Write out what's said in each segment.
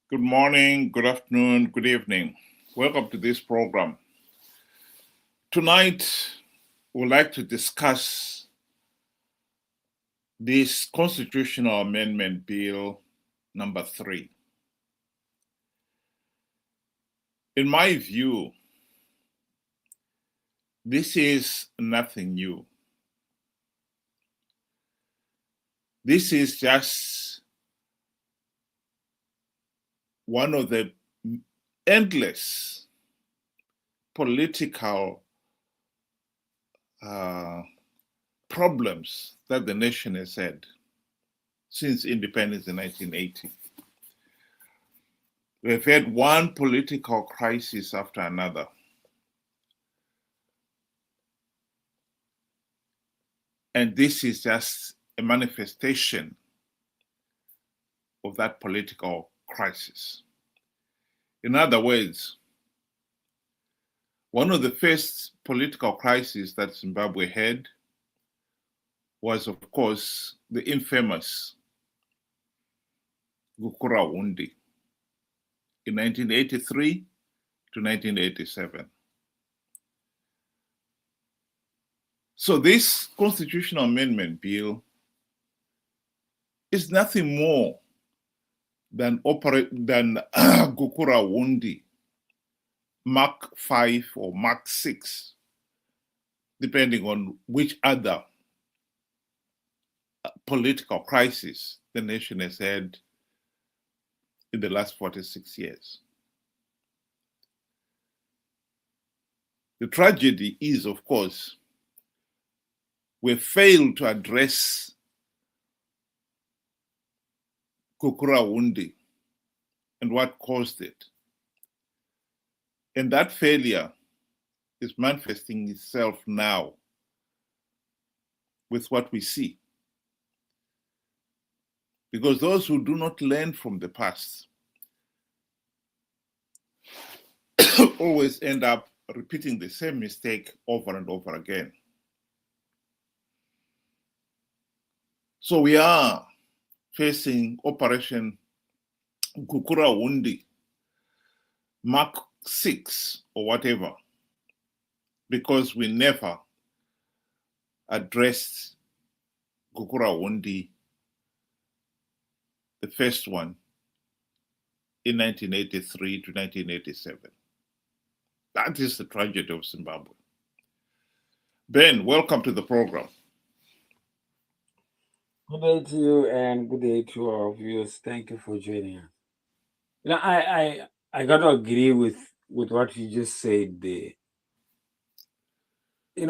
Good morning, good afternoon, good evening. Welcome to this program. Tonight, we'd like to discuss this Constitutional Amendment Bill number 3. In my view, this is nothing new. This is just one of the endless political problems that the nation has had since independence in 1980. We've had one political crisis after another. And this is just a manifestation of that political crisis. In other words, one of the first political crises that Zimbabwe had was, of course, the infamous Gukurahundi in 1983 to 1987. So this Constitutional Amendment Bill is nothing more than Gukurahundi Mark 5 or Mark 6, depending on which other political crisis the nation has had in the last 46 years. The tragedy is, of course, we failed to address Gukurahundi and what caused it. And that failure is manifesting itself now with what we see. Because those who do not learn from the past always end up repeating the same mistake over and over again. So we are facing Operation Gukurahundi, Mark 6 or whatever, because we never addressed Gukurahundi, the first one, in 1983 to 1987. That is the tragedy of Zimbabwe. Ben, welcome to the program. Good day to you and good day to our viewers. Thank you for joining us. I got to agree with what you just said there.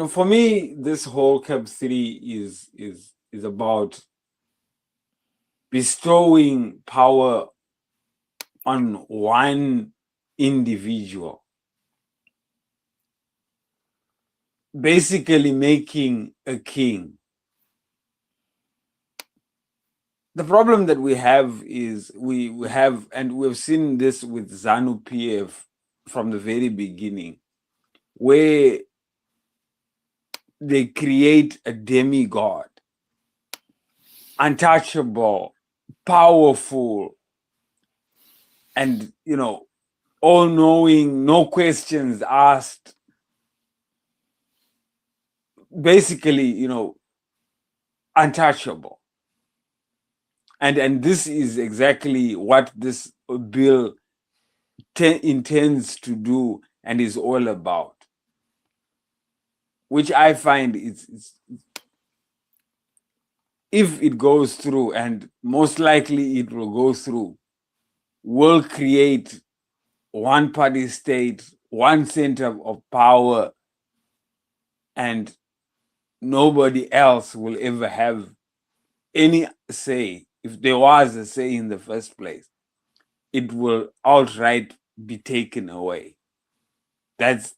For me, this whole CAB3 is about bestowing power on one individual, basically making a king. The problem that we have is we have, and we've seen this with ZANU-PF from the very beginning, where they create a demigod, untouchable, powerful, and, all-knowing, no questions asked. Basically, untouchable. And this is exactly what this bill intends to do and is all about, which I find if it goes through, and most likely it will go through, will create one party state, one center of power, and nobody else will ever have any say. If there was a say in the first place, it will outright be taken away. That's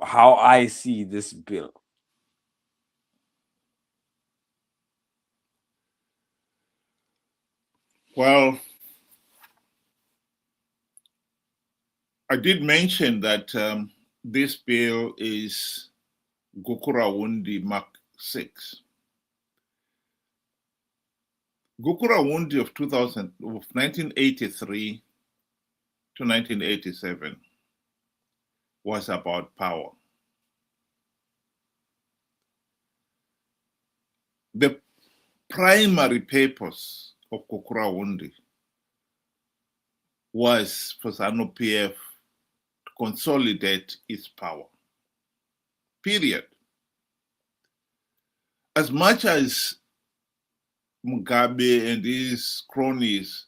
how I see this bill. Well, I did mention that this bill is Gukurahundi Mark 6. Gukurahundi of 1983 to 1987 was about power. The primary purpose of Kokura was for ZANU-PF to consolidate its power. Period. As much as Mugabe and his cronies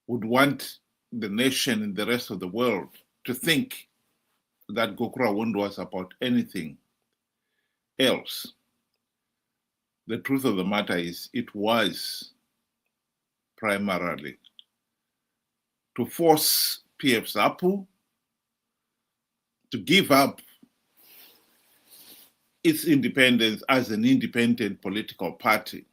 would want the nation and the rest of the world to think that Gokura was about anything else, the truth of the matter is it was primarily to force PF ZAPU to give up its independence as an independent political party,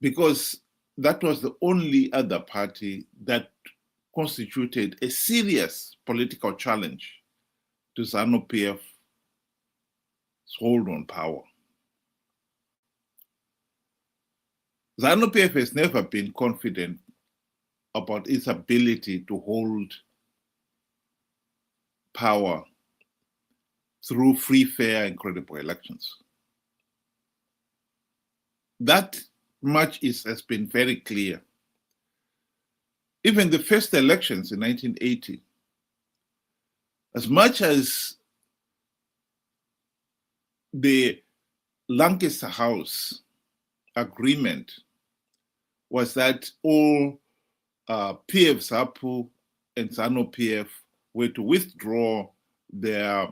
because that was the only other party that constituted a serious political challenge to ZANU-PF's hold on power. ZANU-PF has never been confident about its ability to hold power through free, fair, and credible elections. That much has been very clear. Even the first elections in 1980, as much as the Lancaster House agreement was that all PF ZAPU and ZANU-PF were to withdraw their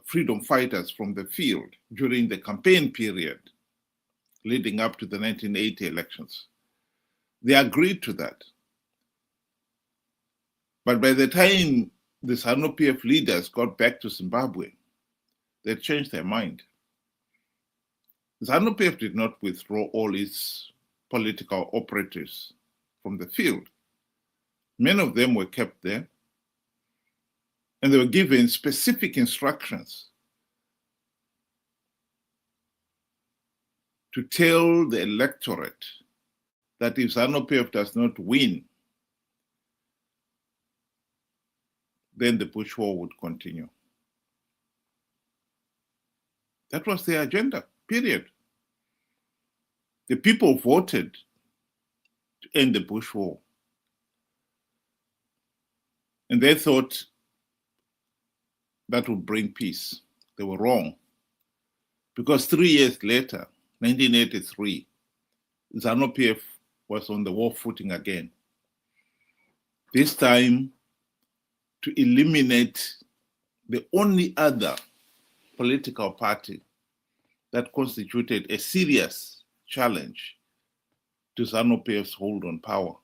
freedom fighters from the field during the campaign period leading up to the 1980 elections. They agreed to that. But by the time the ZANU-PF leaders got back to Zimbabwe, they changed their mind. ZANU-PF did not withdraw all its political operatives from the field. Many of them were kept there, and they were given specific instructions to tell the electorate that if ZANU-PF does not win, then the Bush War would continue. That was their agenda, period. The people voted to end the Bush War. And they thought that would bring peace. They were wrong. Because 3 years later, 1983, ZANU-PF was on the war footing again. This time to eliminate the only other political party that constituted a serious challenge to ZANU-PF's hold on power,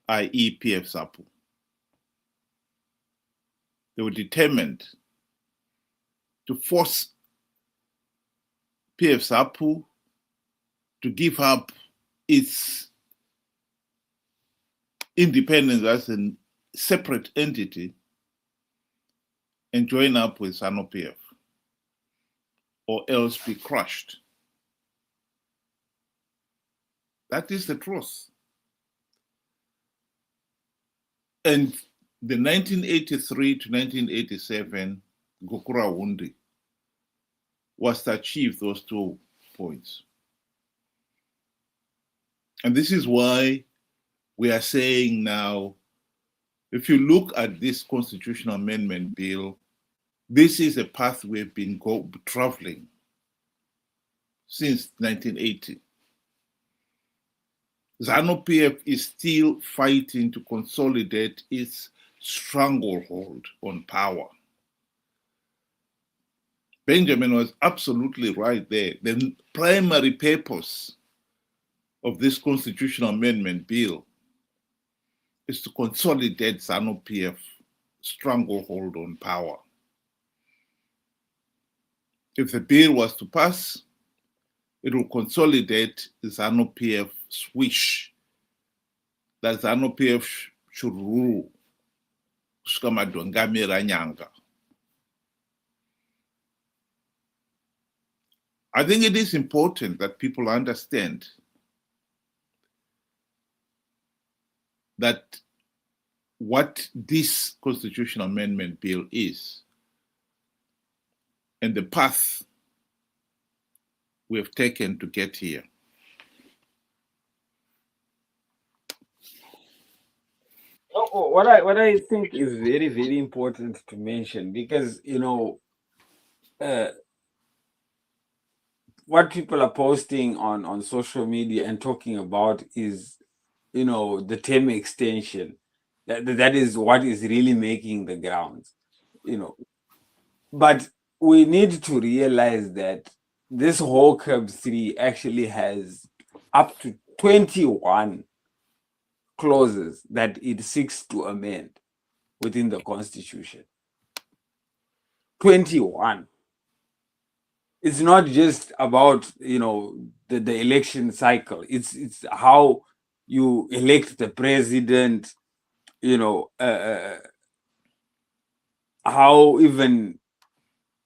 i.e. PF ZAPU. They were determined to force PF ZAPU to give up its independence as a separate entity and join up with ZANU-PF, or else be crushed. That is the truth. And the 1983 to 1987 Gokura Wundi was to achieve those 2 points. And this is why we are saying now, if you look at this constitutional amendment bill, this is a path we've been traveling since 1980. ZANU-PF is still fighting to consolidate its stranglehold on power. Benjamin was absolutely right there. The primary purpose of this constitutional amendment bill is to consolidate ZANU-PF stranglehold on power. If the bill was to pass, it will consolidate the ZANU-PF's wish that ZANU-PF should rule Nyanga. I think it is important that people understand that what this constitutional amendment bill is and the path we have taken to get here. What I think is very, very important to mention, because what people are posting on social media and talking about is the term extension. That is what is really making the grounds. But we need to realize that this whole CAB3 actually has up to 21 clauses that it seeks to amend within the Constitution. 21. It's not just about the election cycle. It's how you elect the president. How even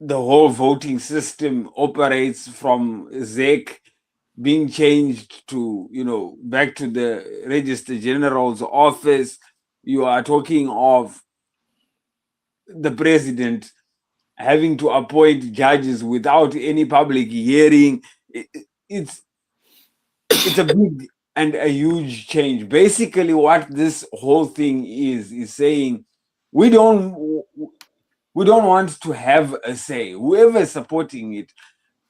the whole voting system operates, from ZEC being changed to back to the Register General's office. You are talking of the president having to appoint judges without any public hearing. It's a big and a huge change. Basically, what this whole thing is saying, we don't want to have a say. Whoever is supporting it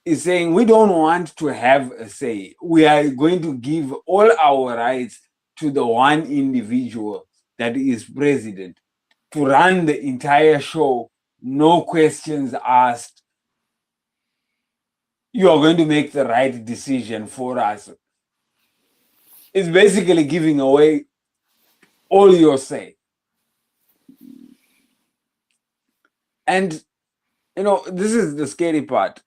is saying, we don't want to have a say. We are going to give all our rights to the one individual that is president to run the entire show, no questions asked. You are going to make the right decision for us. It's basically giving away all your say. And this is the scary part.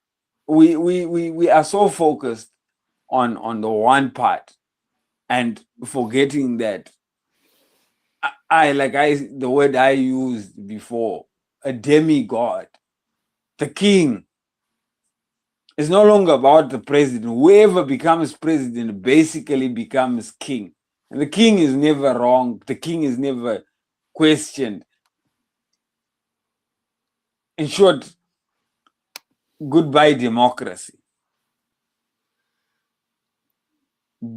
We are so focused on the one part and forgetting that the word I used before, a demigod, the king. It's no longer about the president. Whoever becomes president basically becomes king. And the king is never wrong. The king is never questioned. In short, goodbye democracy.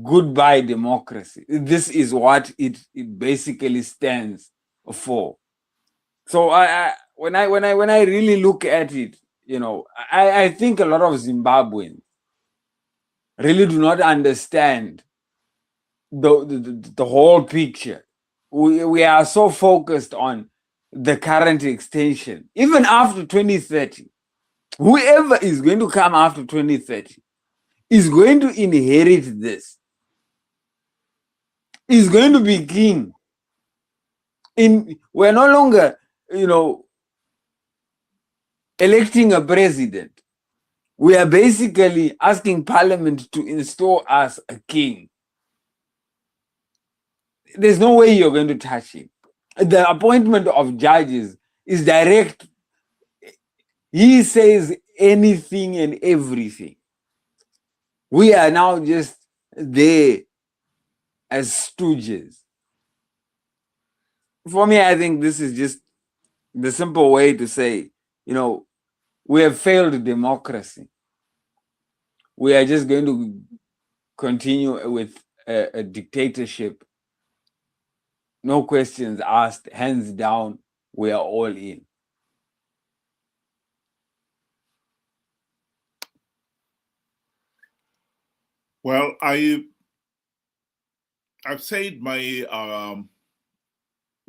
Goodbye democracy. This is what it basically stands for. So when I really look at it, I think a lot of Zimbabweans really do not understand the whole picture. We are so focused on the current extension. Even after 2030, whoever is going to come after 2030 is going to inherit this, is going to be king. We're no longer, electing a president. We are basically asking parliament to install us a king. There's no way you're going to touch him. The appointment of judges is direct. He says anything and everything. We are now just there as stooges. For me, I think this is just the simple way to say, we have failed democracy. We are just going to continue with a dictatorship. No questions asked, hands down, we are all in. Well, I've said my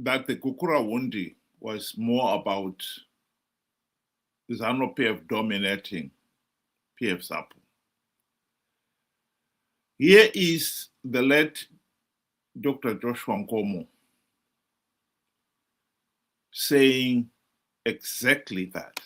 that the Kukura Wundi was more about ZANU-PF dominating PF SAPO. Here is the late Dr. Joshua Nkomo saying exactly that.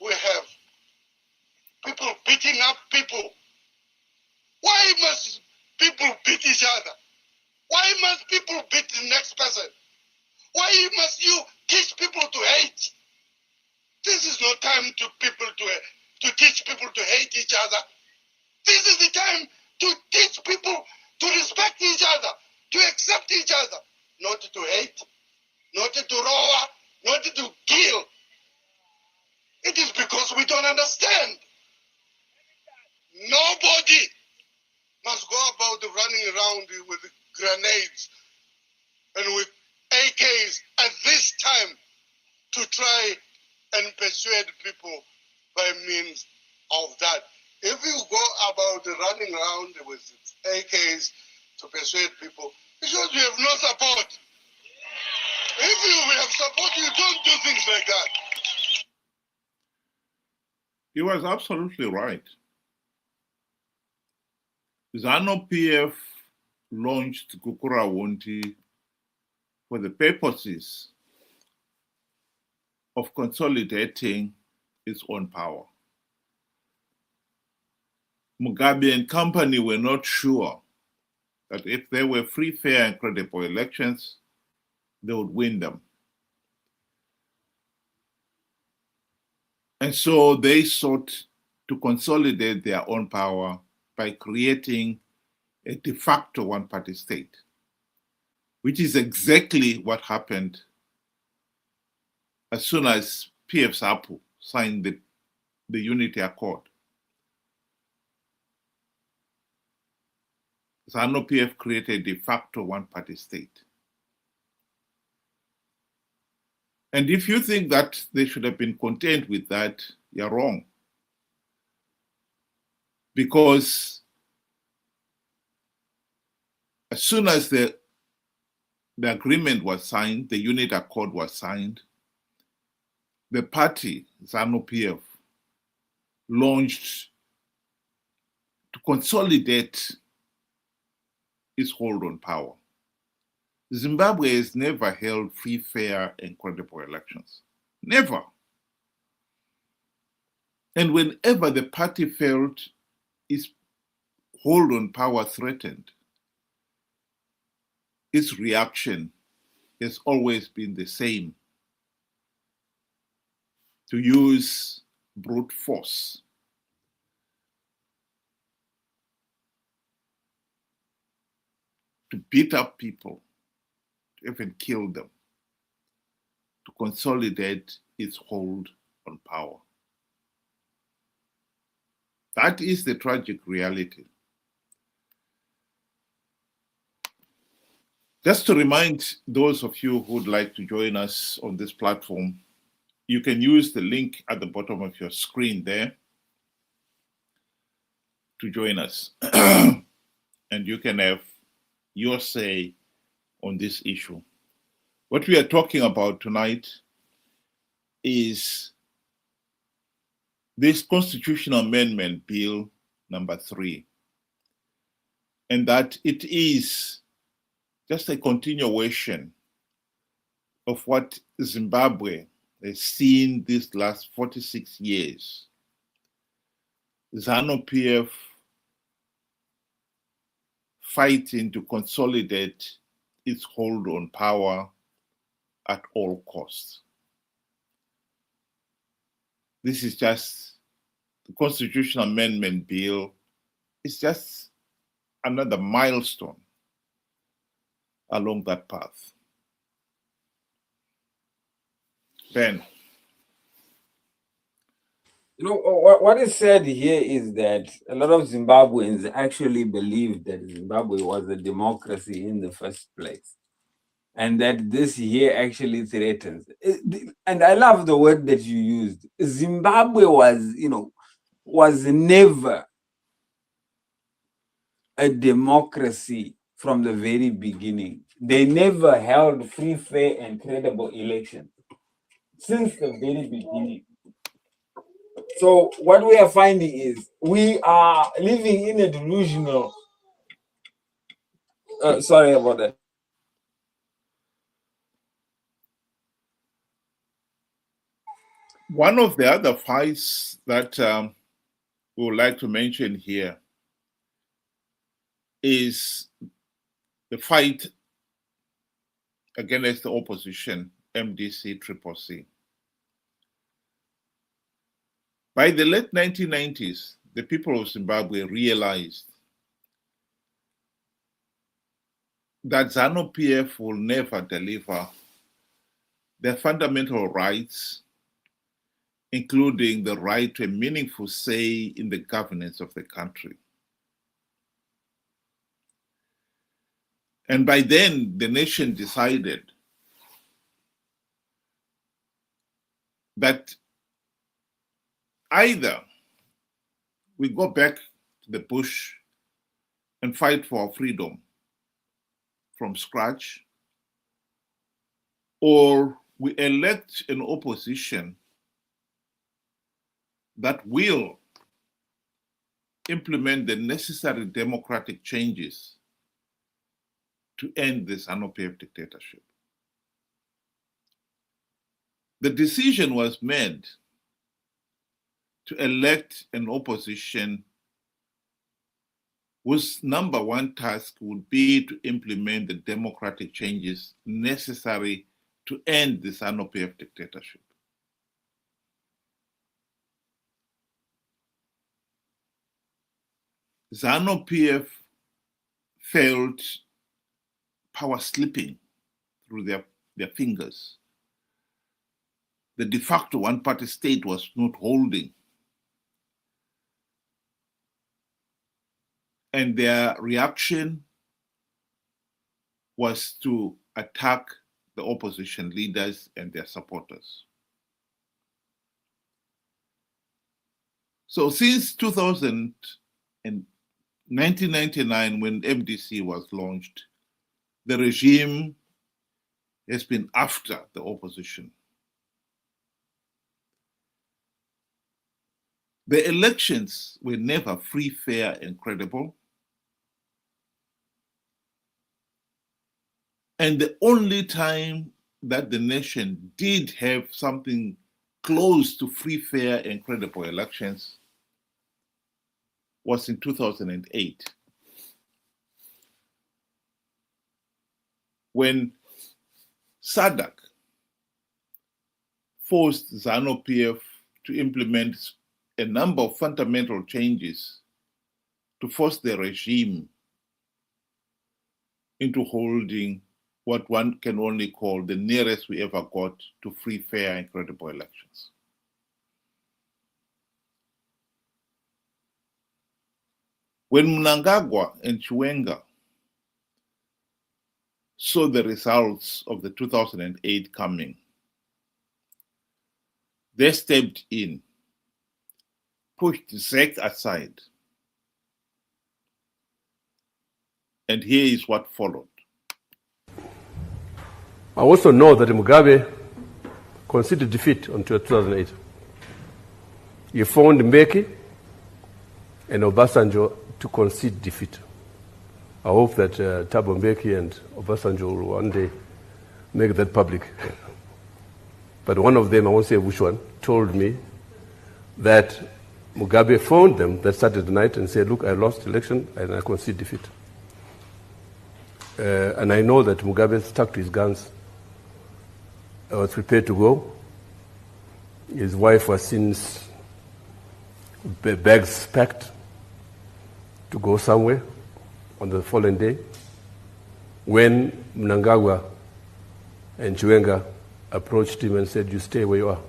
We have people beating up people. Why must people beat each other? Why must people beat the next person? Why must you teach people to hate? This is no time to teach people to hate each other. This is the time to teach people to respect each other, to accept each other, not to hate, not to roar, not to kill. It is because we don't understand. Nobody must go about running around with grenades and with AKs at this time to try and persuade people by means of that. If you go about running around with AKs to persuade people, because you have no support. If you have support, you don't do things like that. He was absolutely right. ZANU-PF launched Gukurahundi for the purposes of consolidating its own power. Mugabe and company were not sure that if there were free, fair, and credible elections, they would win them. And so they sought to consolidate their own power by creating a de facto one-party state, which is exactly what happened as soon as PF SAPU signed the Unity Accord. ZANU-PF created a de facto one-party state. And if you think that they should have been content with that, you're wrong. Because as soon as the agreement was signed, the Unit Accord was signed, the party, ZANU-PF, launched to consolidate its hold on power. Zimbabwe has never held free, fair, and credible elections. Never. And whenever the party felt its hold on power threatened, its reaction has always been the same: to use brute force. To beat up people, to even kill them, to consolidate its hold on power. That is the tragic reality. Just to remind those of you who would like to join us on this platform, you can use the link at the bottom of your screen there to join us. And you can have your say on this issue. What we are talking about tonight is this Constitutional Amendment Bill number 3, and that it is just a continuation of what Zimbabwe has seen these last 46 years. ZANU-PF fighting to consolidate its hold on power at all costs. This is just the Constitutional Amendment Bill. It's just another milestone along that path. Ben. You know, what is said here is that a lot of Zimbabweans actually believe that Zimbabwe was a democracy in the first place, and that this here actually threatens. And I love the word that you used. Zimbabwe was never a democracy from the very beginning. They never held free, fair, and credible elections since the very beginning. So what we are finding is we are living in a delusional. Sorry about that. One of the other fights that we would like to mention here is the fight against the opposition, MDC-CCC. By the late 1990s, the people of Zimbabwe realized that ZANU-PF will never deliver their fundamental rights, including the right to a meaningful say in the governance of the country. And by then, the nation decided that either we go back to the bush and fight for our freedom from scratch, or we elect an opposition that will implement the necessary democratic changes to end this ZANU-PF dictatorship. The decision was made to elect an opposition whose number one task would be to implement the democratic changes necessary to end the ZANU-PF dictatorship. ZANU-PF felt power slipping through their fingers. The de facto one-party state was not holding. And their reaction was to attack the opposition leaders and their supporters. So since 1999, when MDC was launched, the regime has been after the opposition. The elections were never free, fair, and credible. And the only time that the nation did have something close to free, fair, and credible elections was in 2008, when SADC forced ZANU-PF to implement a number of fundamental changes to force the regime into holding what one can only call the nearest we ever got to free, fair, and credible elections. When Mnangagwa and Chiwenga saw the results of the 2008 coming, they stepped in, pushed ZEC aside, and here is what followed. I also know that Mugabe conceded defeat on 2008. He found Mbeki and Obasanjo to concede defeat. I hope that Thabo Mbeki and Obasanjo will one day make that public. But one of them, I won't say which one, told me that Mugabe phoned them that Saturday night and said, look, I lost the election and I concede defeat. And I know that Mugabe stuck to his guns. I was prepared to go. His wife was since bags packed to go somewhere on the following day, when Mnangagwa and Chiwenga approached him and said, you stay where you are.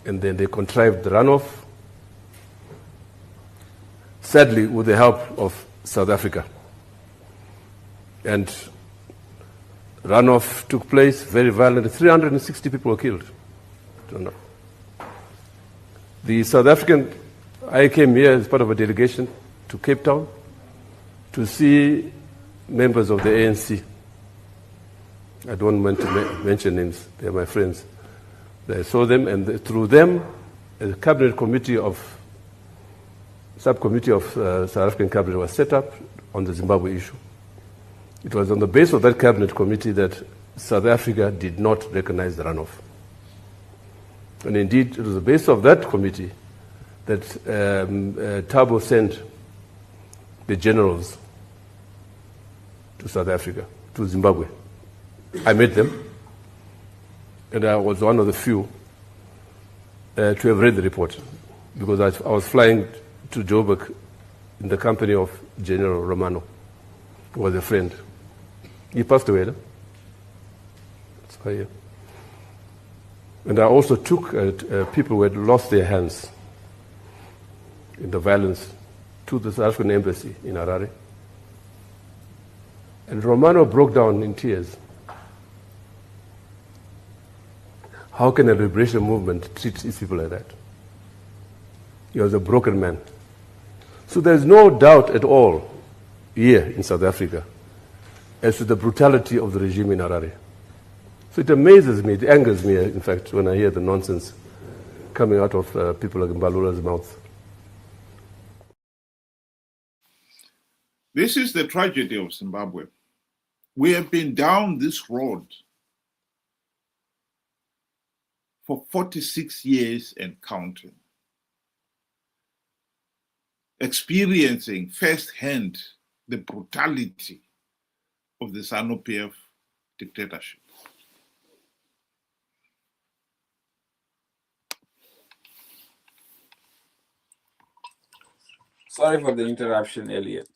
And then they contrived the runoff, sadly with the help of South Africa. And runoff took place, very violent. 360 people were killed. I don't know. The South African, I came here as part of a delegation to Cape Town to see members of the ANC. I don't want to mention names, they're my friends. I saw them, and through them, a cabinet committee subcommittee of South African cabinet was set up on the Zimbabwe issue. It was on the basis of that cabinet committee that South Africa did not recognize the runoff. And indeed, it was the basis of that committee that Thabo sent the generals to South Africa to Zimbabwe. I met them, and I was one of the few to have read the report, because I was flying to Joburg in the company of General Romano, who was a friend. He passed away. No? That's why, yeah. And I also took people who had lost their hands in the violence to the South African embassy in Harare. And Romano broke down in tears. How can a liberation movement treat these people like that? He was a broken man. So there's no doubt at all here in South Africa as to the brutality of the regime in Harare. So it amazes me, it angers me, in fact, when I hear the nonsense coming out of people like Mbalula's mouth. This is the tragedy of Zimbabwe. We have been down this road for 46 years and counting, experiencing firsthand the brutality of the ZANU-PF dictatorship. Sorry for the interruption, Elliot.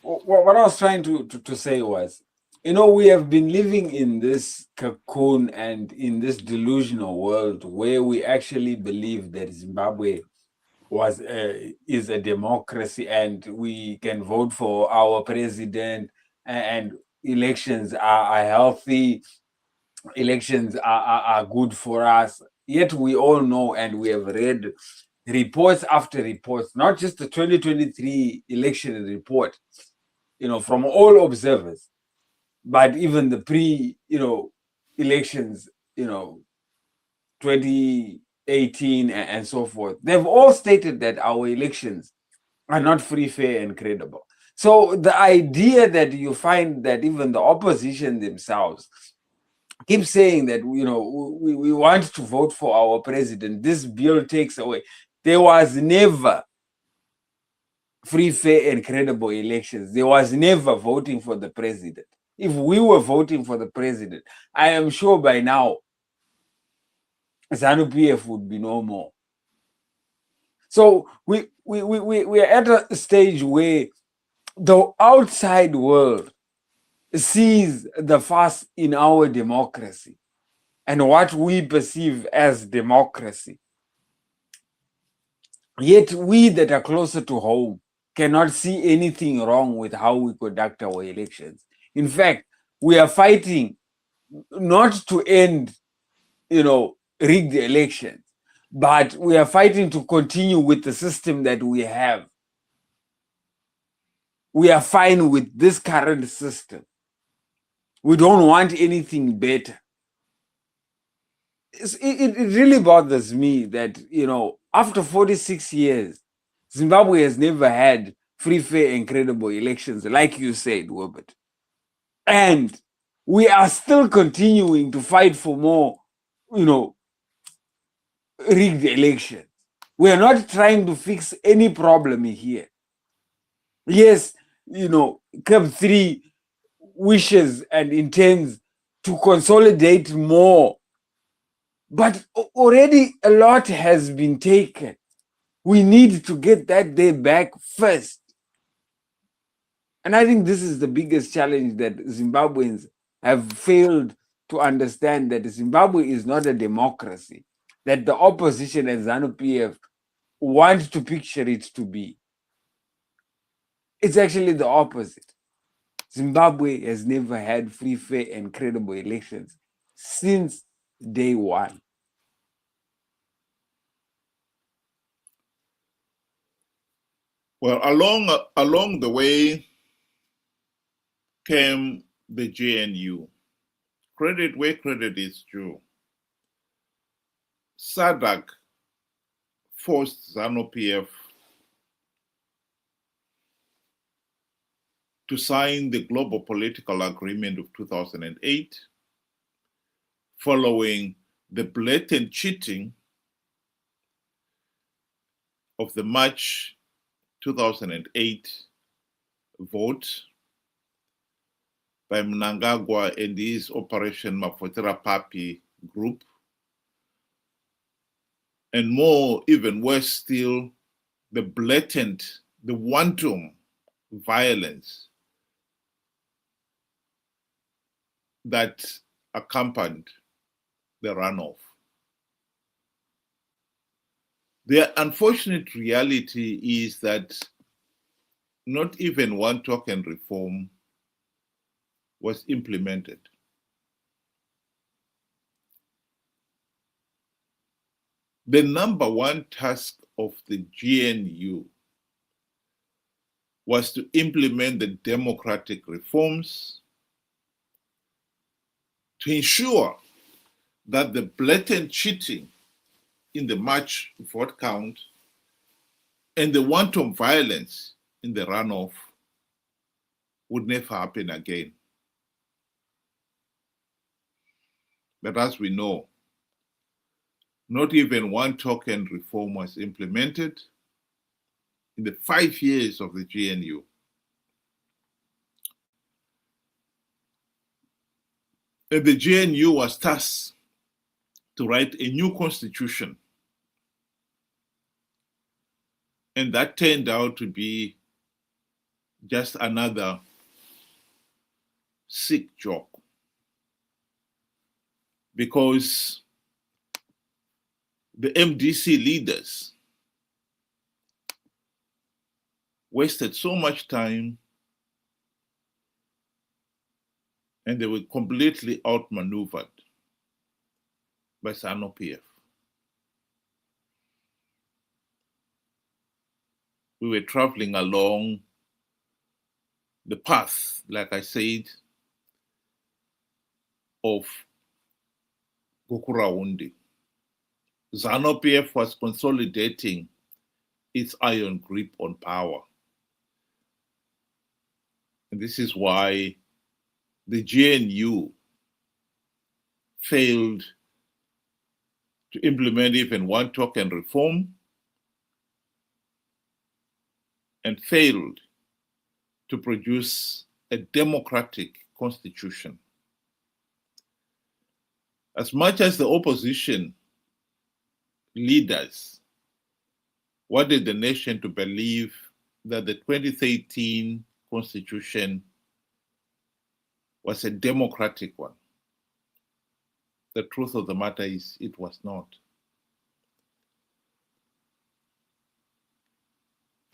What I was trying to say was, you know, we have been living in this cocoon and in this delusional world where we actually believe that Zimbabwe is a democracy and we can vote for our president, and elections are healthy, elections are good for us. Yet we all know, and we have read reports after reports, not just the 2023 election report, you know, from all observers, but even the elections, 2018 and so forth. They've all stated that our elections are not free, fair, and credible. So the idea that you find that even the opposition themselves keep saying that, you know, we want to vote for our president, this bill takes away. There was never free, fair, and credible elections. There was never voting for the president. If we were voting for the president, I am sure by now ZANU-PF would be no more. So we are at a stage where the outside world sees the fuss in our democracy and what we perceive as democracy. Yet we that are closer to home cannot see anything wrong with how we conduct our elections. In fact, we are fighting not to end, rigged elections, but we are fighting to continue with the system that we have. We are fine with this current system. We don't want anything better. It really bothers me that, after 46 years, Zimbabwe has never had free, fair, and credible elections, like you said, Robert. And we are still continuing to fight for more, rigged elections. We are not trying to fix any problem here. Yes, CAB3 wishes and intends to consolidate more, but already a lot has been taken. We need to get that day back first. And I think this is the biggest challenge that Zimbabweans have failed to understand, that Zimbabwe is not a democracy, that the opposition and ZANU-PF want to picture it to be. It's actually the opposite. Zimbabwe has never had free, fair, and credible elections since day one. Well, along the way came the JNU. Credit where credit is due. SADC forced ZANU-PF to sign the Global Political Agreement of 2008, following the blatant cheating of the March 2008 vote, by Mnangagwa and his Operation Mapotera Papi group, and more, even worse still, the blatant, the wanton violence that accompanied the runoff. The unfortunate reality is that not even one token reform was implemented. The number one task of the GNU was to implement the democratic reforms to ensure that the blatant cheating in the March vote count and the wanton violence in the runoff would never happen again. But as we know, not even one token reform was implemented in the 5 years of the GNU. And the GNU was tasked to write a new constitution. And that turned out to be just another sick joke. Because the MDC leaders wasted so much time and they were completely outmaneuvered by ZANU-PF. We were traveling along the path, like I said, of Gokurawundi. ZANU-PF was consolidating its iron grip on power. And this is why the GNU failed to implement even one token reform and failed to produce a democratic constitution. As much as the opposition leaders wanted the nation to believe that the 2013 constitution was a democratic one, the truth of the matter is it was not.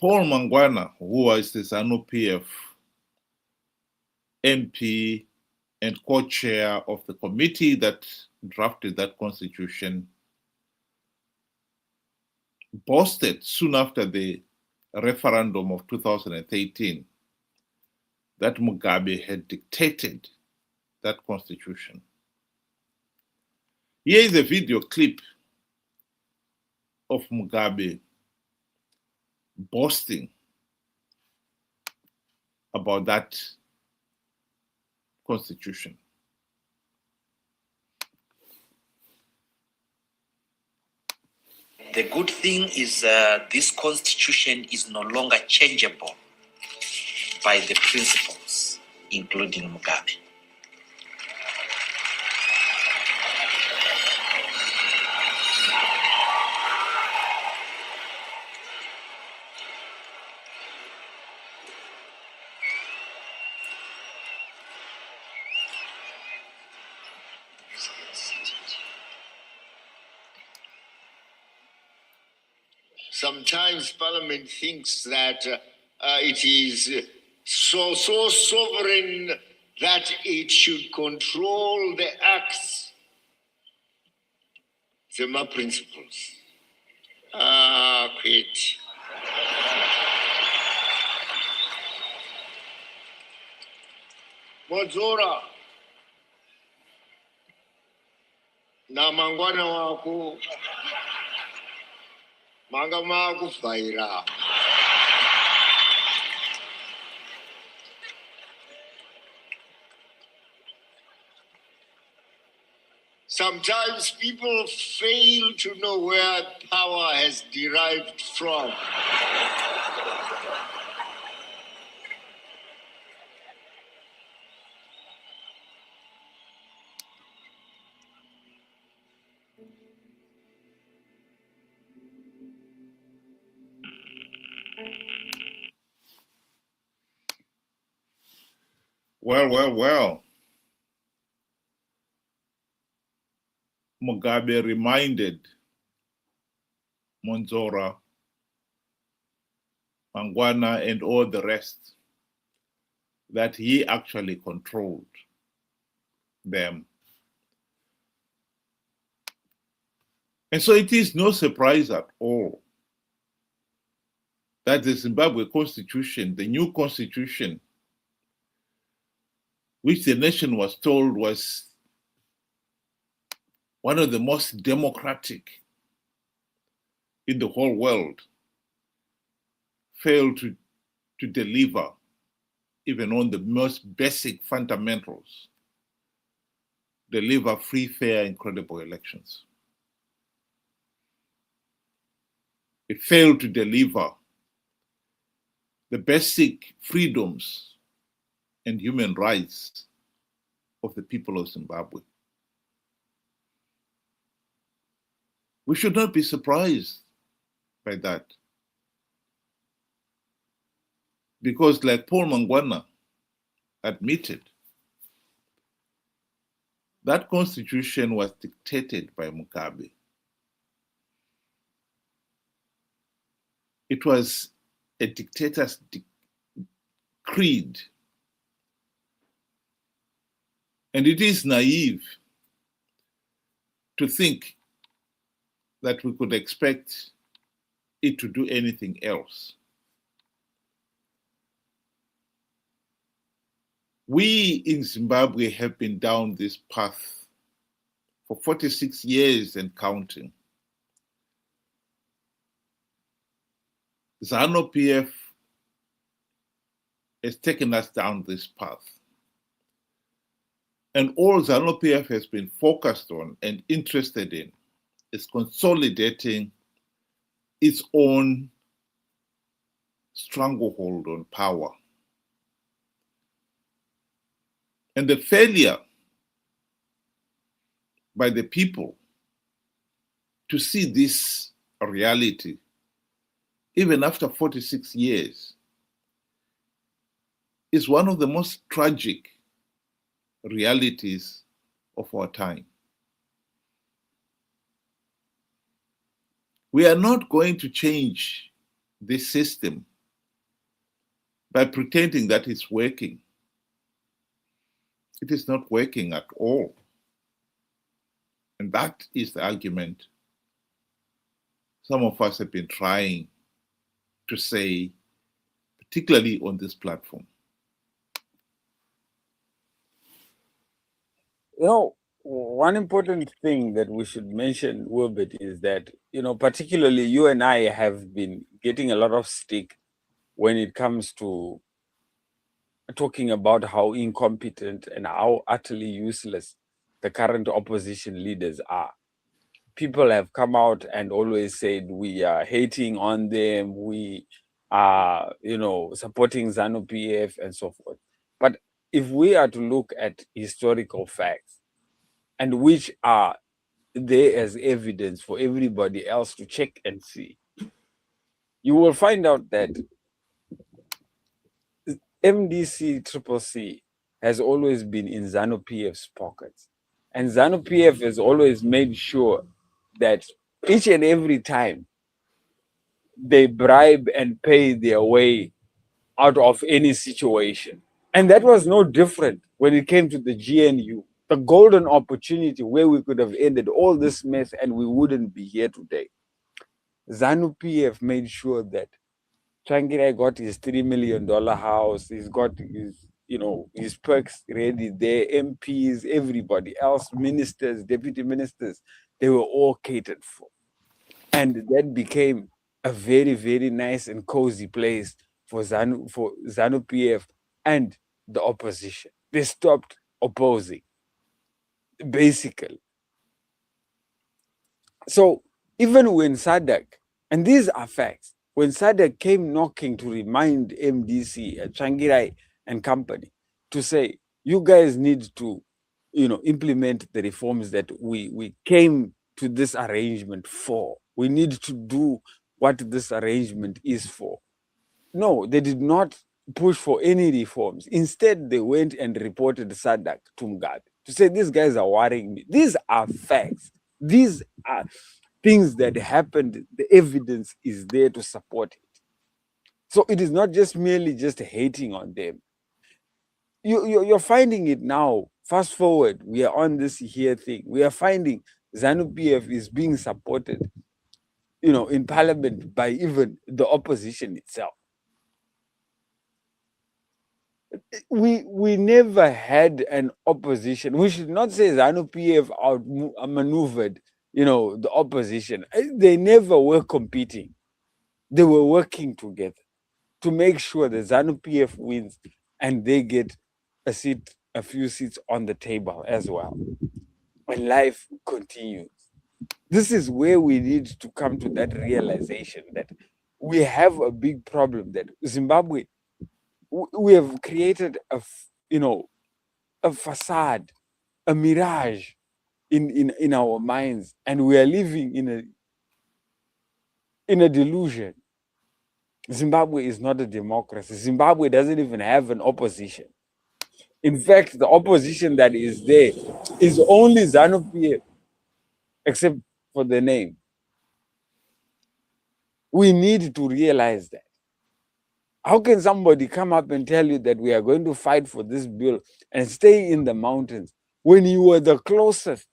Paul Mangwana, who was the ZANU-PF MP and co-chair of the committee that drafted that constitution, boasted soon after the referendum of 2013 that Mugabe had dictated that constitution. Here is a video clip of Mugabe boasting about that constitution. The good thing is this constitution is no longer changeable by the principals, including Mugabe. Sometimes Parliament thinks that it is so sovereign that it should control the acts. The MA principles. Quit. Mozora. Na mangwana wako. Mangama kufaira. Sometimes people fail to know where power has derived from. Well. Mugabe reminded Monzora, Mangwana, and all the rest that he actually controlled them. And so it is no surprise at all that the Zimbabwe constitution, the new constitution, which the nation was told was one of the most democratic in the whole world, failed to deliver even on the most basic fundamentals, deliver free, fair, and credible elections. It failed to deliver the basic freedoms and human rights of the people of Zimbabwe. We should not be surprised by that. Because like Paul Mangwana admitted, that constitution was dictated by Mugabe. It was a dictator's creed. And it is naive to think that we could expect it to do anything else. We in Zimbabwe have been down this path for 46 years and counting. ZANU-PF has taken us down this path. And all ZANU-PF has been focused on and interested in is consolidating its own stranglehold on power. And the failure by the people to see this reality, even after 46 years, is one of the most tragic realities of our time. We are not going to change this system by pretending that it's working. It is not working at all. And that is the argument some of us have been trying to say, particularly on this platform. You know, one important thing that we should mention, Wilbert, is that, particularly you and I have been getting a lot of stick when it comes to talking about how incompetent and how utterly useless the current opposition leaders are. People have come out and always said we are hating on them, we are, supporting ZANU-PF and so forth. But if we are to look at historical facts, and which are there as evidence for everybody else to check and see, you will find out that MDC-CCC has always been in ZANU-PF's pockets. And ZANU-PF has always made sure that each and every time they bribe and pay their way out of any situation. And that was no different when it came to the GNU, the golden opportunity where we could have ended all this mess and we wouldn't be here today. ZANU-PF made sure that Tsvangirai got his $3 million house, he's got his, his perks ready there, MPs, everybody else, ministers, deputy ministers, they were all catered for. And that became a very, very nice and cozy place for ZANU-PF and the opposition. They stopped opposing, basically. So even when SADC, and these are facts, when SADC came knocking to remind MDC, Tsvangirai and company, to say, you guys need to, implement the reforms that we came to this arrangement for. We need to do what this arrangement is for. No, they did not push for any reforms. Instead, they went and reported SADC to Mugabe to say, these guys are worrying me. These are facts. These are things that happened. The evidence is there to support it. So it is not just merely just hating on them. You're finding it now. Fast forward, we are on this here thing. We are finding ZANU-PF is being supported, in parliament by even the opposition itself. We never had an opposition. We should not say ZANU-PF outmaneuvered, the opposition. They never were competing. They were working together to make sure that ZANU-PF wins and they get a few seats on the table as well. And life continues. This is where we need to come to that realization that we have a big problem, that Zimbabwe, we have created a facade, a mirage in our minds, and we are living in a delusion. Zimbabwe is not a democracy. Zimbabwe doesn't even have an opposition. In fact, the opposition that is there is only ZANU-PF, except for the name. We need to realize that. How can somebody come up and tell you that we are going to fight for this bill and stay in the mountains when you were the closest?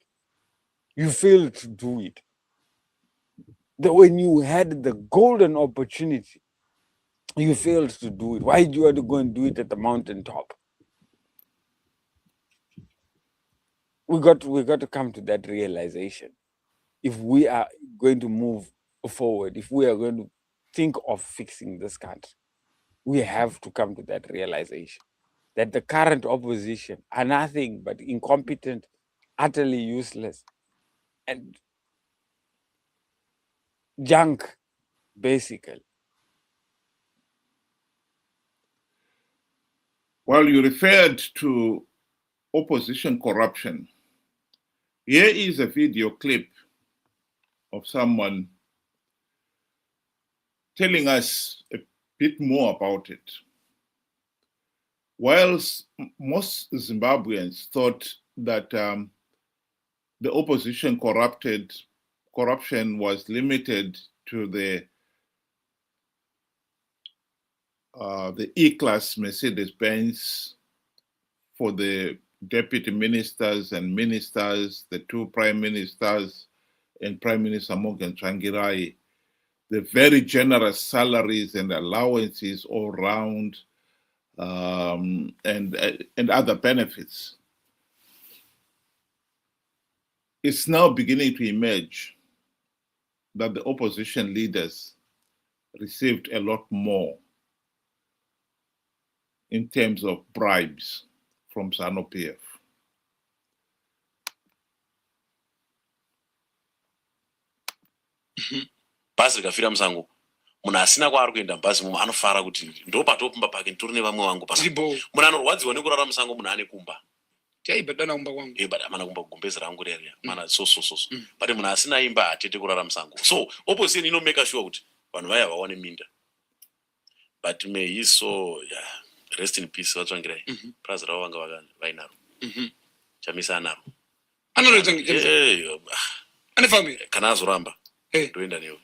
You failed to do it. When you had the golden opportunity, you failed to do it. Why did you have to go and do it at the mountaintop? We got to come to that realization. If we are going to move forward, if we are going to think of fixing this country, we have to come to that realization that the current opposition are nothing but incompetent, utterly useless, and junk, basically. Well, you referred to opposition corruption. Here is a video clip of someone telling us a bit more about it. Whilst most Zimbabweans thought that the opposition corruption was limited to the E-Class Mercedes-Benz for the deputy ministers and ministers, the two prime ministers and Prime Minister Morgan Tsvangirai, the very generous salaries and allowances all round, and other benefits. It's now beginning to emerge that the opposition leaders received a lot more in terms of bribes from ZANU-PF. Bhazi rikafira musango, munhu asina kwaari kuenda mubhazi mumwe anofara kuti ndo patopumba pake nditori nevamwe vangu pasi. Munhu anorwadziwa nekurara musango, munhu ane kumba. Taibhadana kumba kwangu. Bada amana kumba kugombezi rangu rere. Mana so. But munhu asina imba hatete kurara musango. So opposition inomeka sure kuti vanhu vaya vawane minda. But may he so rest in peace Vatsvangirai. Prazi ravo vanga vainaro. Chamisa anaro. Anoita ngechemisa. Ane family. Kana azoramba. Ndoenda newe.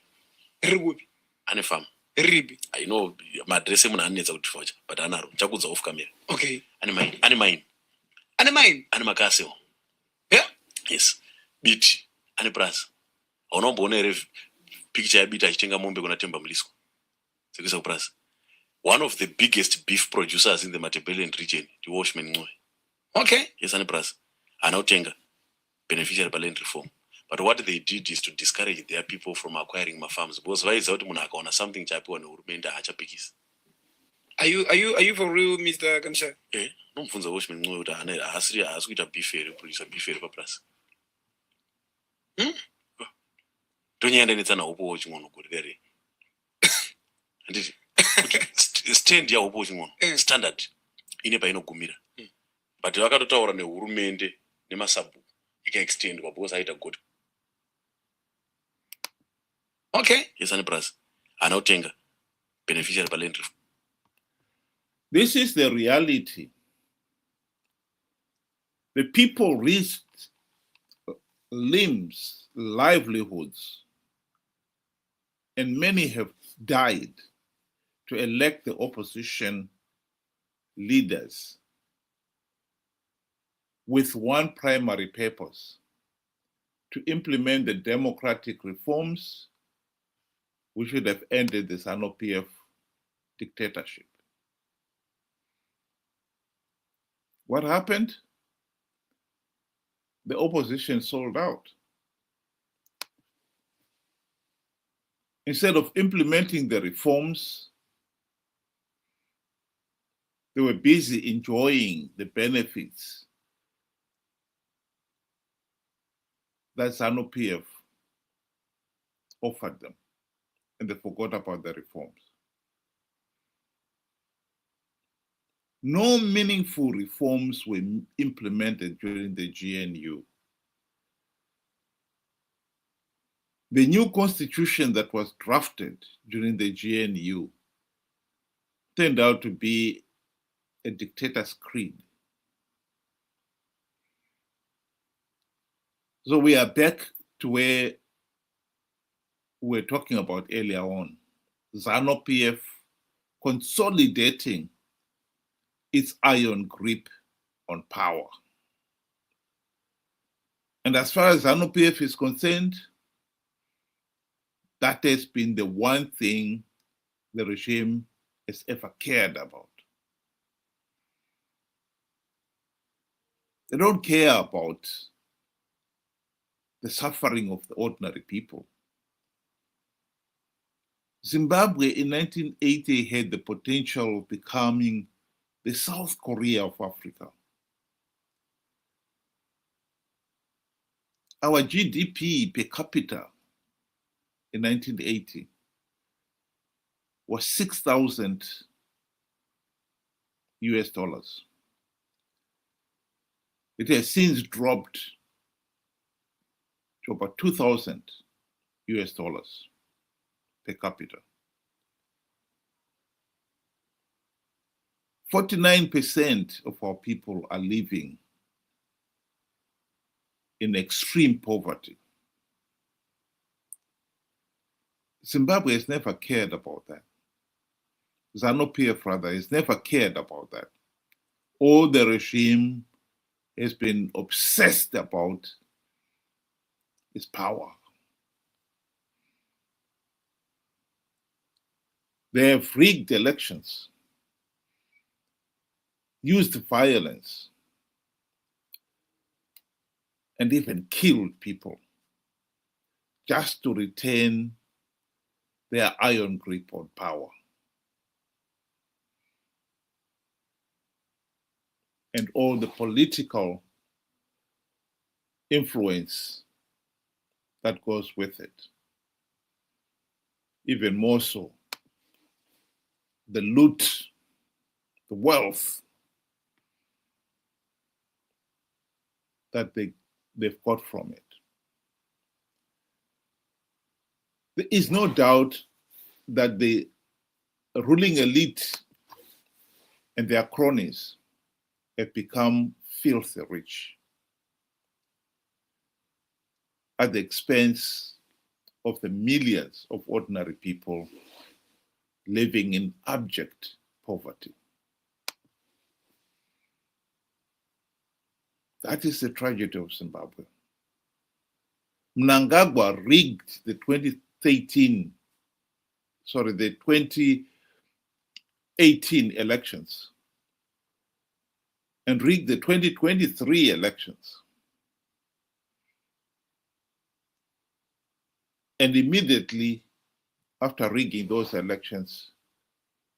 Rikupi? Ane farm. Ripi? I know madresse munhu anetsa kuti focha, but anaro. Chakudza off camera. Okay. Ane mine. Ane mine. Ane mine. Ane makaseo. Yeah? Yes. Biti. Ane prazi. Unomboona here picture ya Biti achitenga mombe kuna Temba Mlisco. Sekuisa kuprazi. One of the biggest beef producers in the Matabeleland region, the Washman Ngcoe. Okay. Yes, ane prazi. Anautenga beneficiary land reform. But what they did is to discourage their people from acquiring my farms. Because why is out munakaona something chapiwa nehurumende hachapikisi. Are you for real, Mr. Kansha? Nomfunza Washman Ngcoe kuti haasi kuita beef here, producer beef here paplus. Tonyenda netsana upo chingono kuti there. Anditi stand ya upo chingono standard ine painogumira. But vakatotaura nehurumende nemasabu ika-extend because aita good. Okay. Yes, ane prazi. Anautenga beneficiary land reform. This is the reality. The people risked limbs, livelihoods, and many have died to elect the opposition leaders with one primary purpose: to implement the democratic reforms which should have ended the ZANU-PF dictatorship. What happened? The opposition sold out. Instead of implementing the reforms, they were busy enjoying the benefits that ZANU-PF offered them, and they forgot about the reforms. No meaningful reforms were implemented during the GNU. The new constitution that was drafted during the GNU turned out to be a dictator's creed. So we are back to where we were talking about earlier on. ZANU-PF consolidating its iron grip on power. And as far as ZANU-PF is concerned, that has been the one thing the regime has ever cared about. They don't care about the suffering of the ordinary people. Zimbabwe in 1980 had the potential of becoming the South Korea of Africa. Our GDP per capita in 1980 was $6,000 US. It has since dropped to about $2,000 US per capita. 49% of our people are living in extreme poverty. Zimbabwe has never cared about that. ZANU-PF rather has never cared about that. All the regime has been obsessed about is power. They have rigged elections, used violence, and even killed people just to retain their iron grip on power. And all the political influence that goes with it. Even more so, the loot, the wealth that they've got from it. There is no doubt that the ruling elite and their cronies have become filthy rich at the expense of the millions of ordinary people living in abject poverty. That is the tragedy of Zimbabwe. Mnangagwa rigged the 2018 elections and rigged the 2023 elections. And immediately after rigging those elections,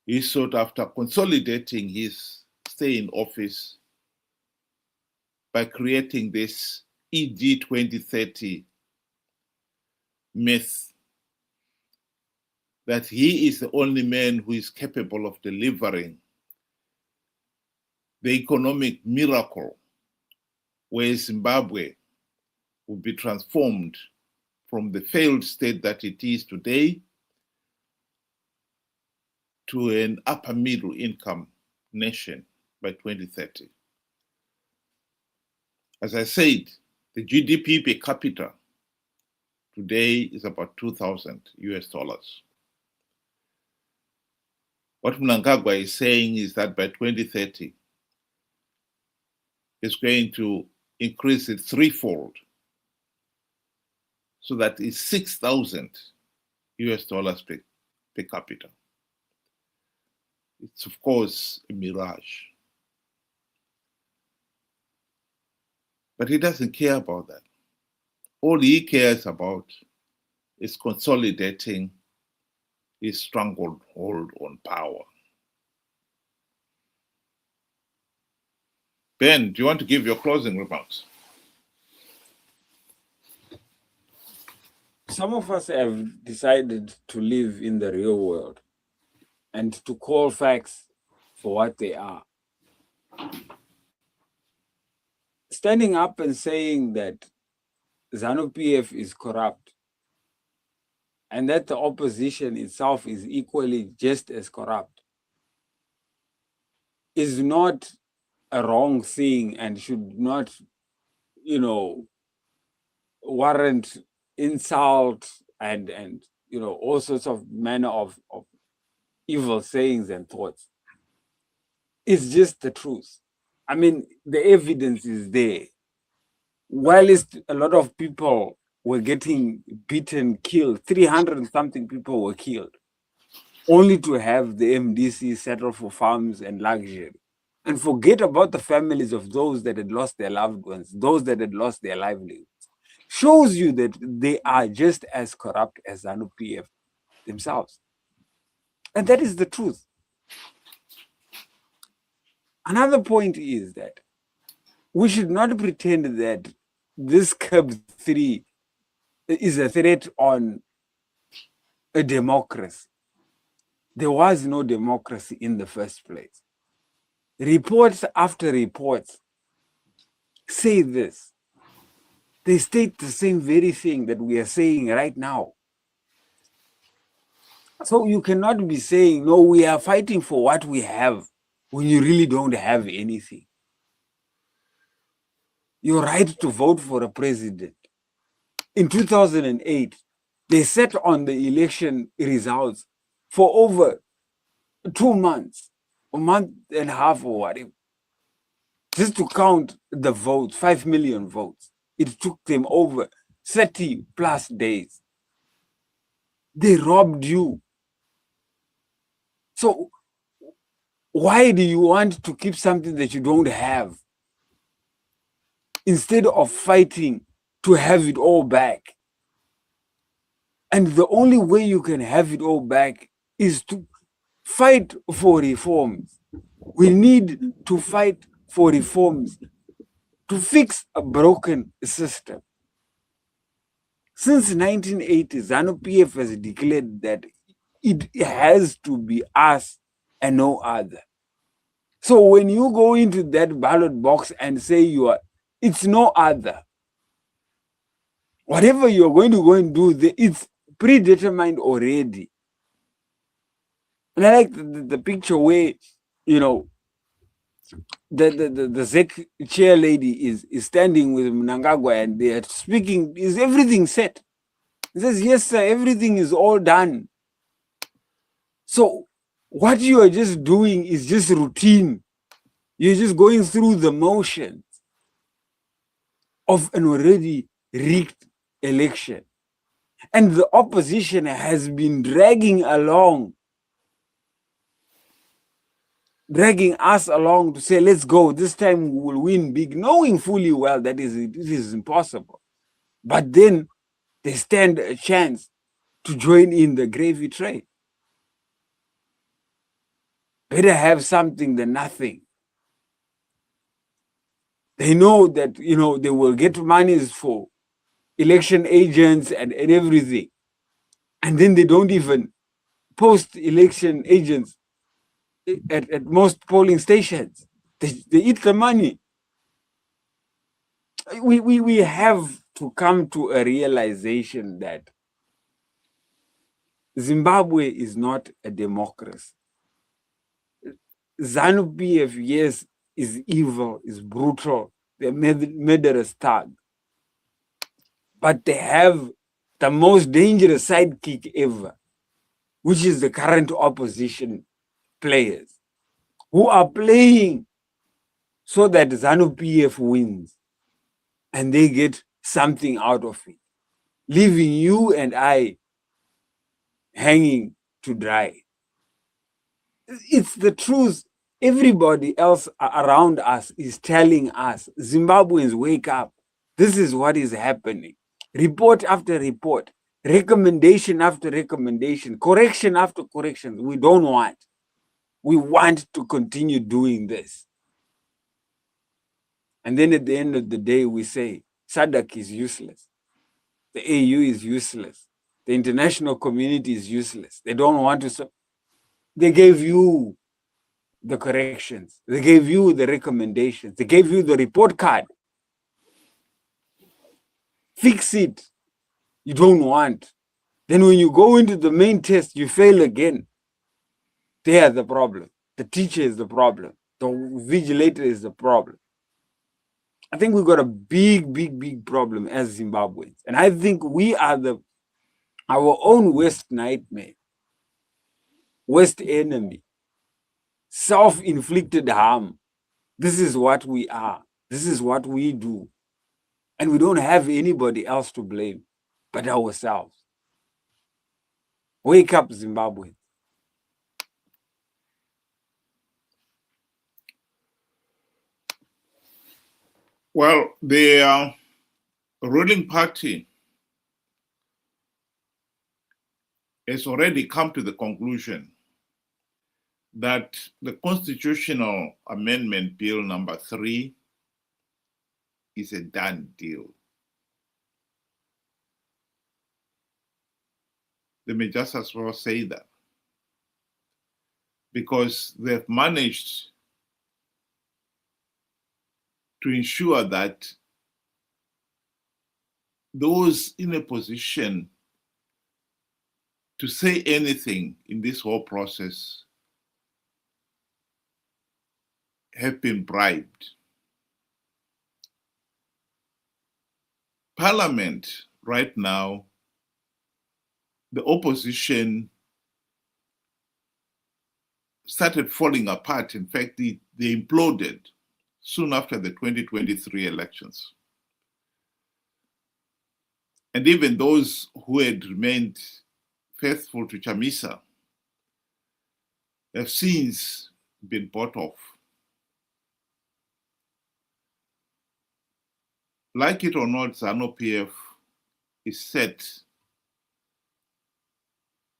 he sought after consolidating his stay in office by creating this EG 2030 myth that he is the only man who is capable of delivering the economic miracle where Zimbabwe will be transformed from the failed state that it is today to an upper middle income nation by 2030. As I said, the GDP per capita today is about 2,000 US dollars. What Mnangagwa is saying is that by 2030, it's going to increase it threefold, so that it's 6,000 US dollars per capita. It's, of course, a mirage. But he doesn't care about that. All he cares about is consolidating his stronghold on power. Ben, do you want to give your closing remarks? Some of us have decided to live in the real world and to call facts for what they are. Standing up and saying that ZANU-PF is corrupt and that the opposition itself is equally just as corrupt is not a wrong thing and should not, warrant insult and all sorts of manner of evil sayings and thoughts. It's just the truth. I mean, the evidence is there. Whilst a lot of people were getting beaten, killed, 300 and something people were killed, only to have the MDC settle for farms and luxury. And forget about the families of those that had lost their loved ones, those that had lost their livelihoods. Shows you that they are just as corrupt as ZANU-PF themselves. And that is the truth. Another point is that we should not pretend that this CAB3 is a threat on a democracy. There was no democracy in the first place. Reports after reports say this. They state the same very thing that we are saying right now. So you cannot be saying, no, we are fighting for what we have when you really don't have anything. Your right to vote for a president. In 2008, they sat on the election results for over 2 months, a month and a half or whatever, just to count the votes, 5 million votes. It took them over 30 plus days. They robbed you. So why do you want to keep something that you don't have instead of fighting to have it all back? And the only way you can have it all back is to fight for reforms. We need to fight for reforms to fix a broken system. Since 1980, ZANU-PF has declared that it has to be us and no other. So when you go into that ballot box and say it's no other, whatever you're going to go and do, it's predetermined already. And I like the picture where, the ZEC chair lady is standing with Mnangagwa and they are speaking. Is everything set? He says, yes, sir, everything is all done. So what you are just doing is just routine. You're just going through the motions of an already rigged election. And the opposition has been dragging us along to say, let's go, this time we will win big, knowing fully well that it is impossible. But then they stand a chance to join in the gravy train. Better have something than nothing. They know that, they will get monies for election agents and everything. And then they don't even post election agents at most polling stations. They eat the money. We have to come to a realization that Zimbabwe is not a democracy. ZANU-PF, yes, is evil, is brutal, they're murderous thugs, but they have the most dangerous sidekick ever, which is the current opposition players, who are playing so that ZANU-PF wins and they get something out of it, leaving you and I hanging to dry. It's the truth. Everybody else around us is telling us, Zimbabweans, wake up. This is what is happening. Report after report, recommendation after recommendation, correction after correction. We don't want. We want to continue doing this. And then at the end of the day, we say, SADC is useless. The AU is useless. The international community is useless. They don't want to. They gave you the corrections. They gave you the recommendations. They gave you the report card. Fix it. You don't want. Then when you go into the main test, you fail again. They are the problem. The teacher is the problem. The vigilator is the problem. I think we've got a big problem as Zimbabweans. And I think we are our own worst nightmare, worst enemy, self-inflicted harm. This is what we are. This is what we do. And we don't have anybody else to blame but ourselves. Wake up, Zimbabwe. Well, the ruling party has already come to the conclusion that the Constitutional Amendment Bill number 3 is a done deal. They may just as well say that, because they've managed to ensure that those in a position to say anything in this whole process have been bribed. Parliament right now, the opposition started falling apart. In fact, they imploded soon after the 2023 elections. And even those who had remained faithful to Chamisa have since been bought off. Like it or not, ZANU-PF is set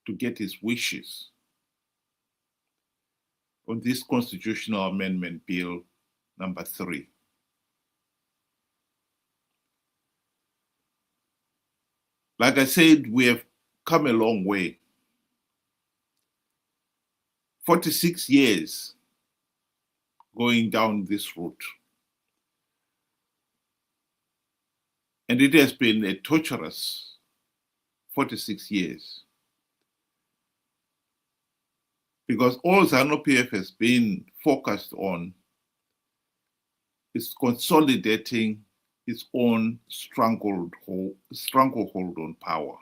to get his wishes on this Constitutional Amendment Bill number 3. Like I said, we have come a long way. 46 years going down this route. And it has been a torturous 46 years. Because all ZANU-PF has been focused on is consolidating its own stranglehold on power.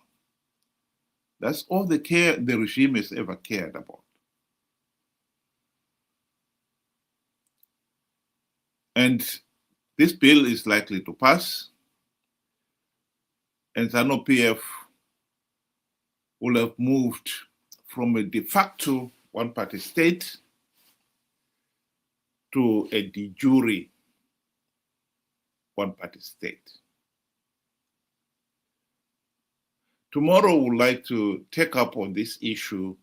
That's all the regime has ever cared about. And this bill is likely to pass, and ZANU-PF will have moved from a de facto one-party state to a de jure one-party state. Tomorrow, we'd like to take up on this issue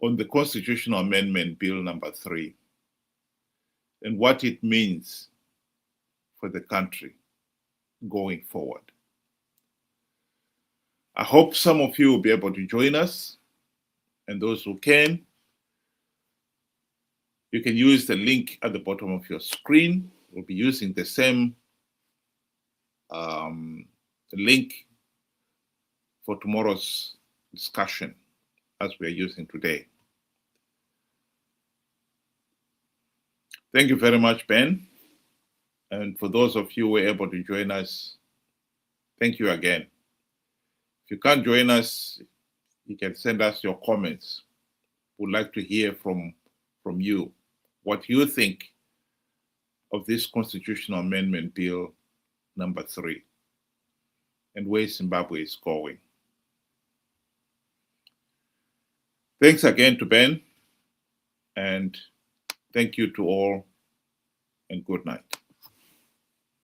on the Constitutional Amendment Bill number 3 and what it means for the country going forward. I hope some of you will be able to join us, and those who can, you can use the link at the bottom of your screen. We'll be using the same link for tomorrow's discussion as we are using today. Thank you very much, Ben. And for those of you who were able to join us, thank you again. If you can't join us, you can send us your comments. We'd like to hear from you what you think of this Constitutional Amendment Bill number 3 and where Zimbabwe is going. Thanks again to Ben, and thank you to all, and good night.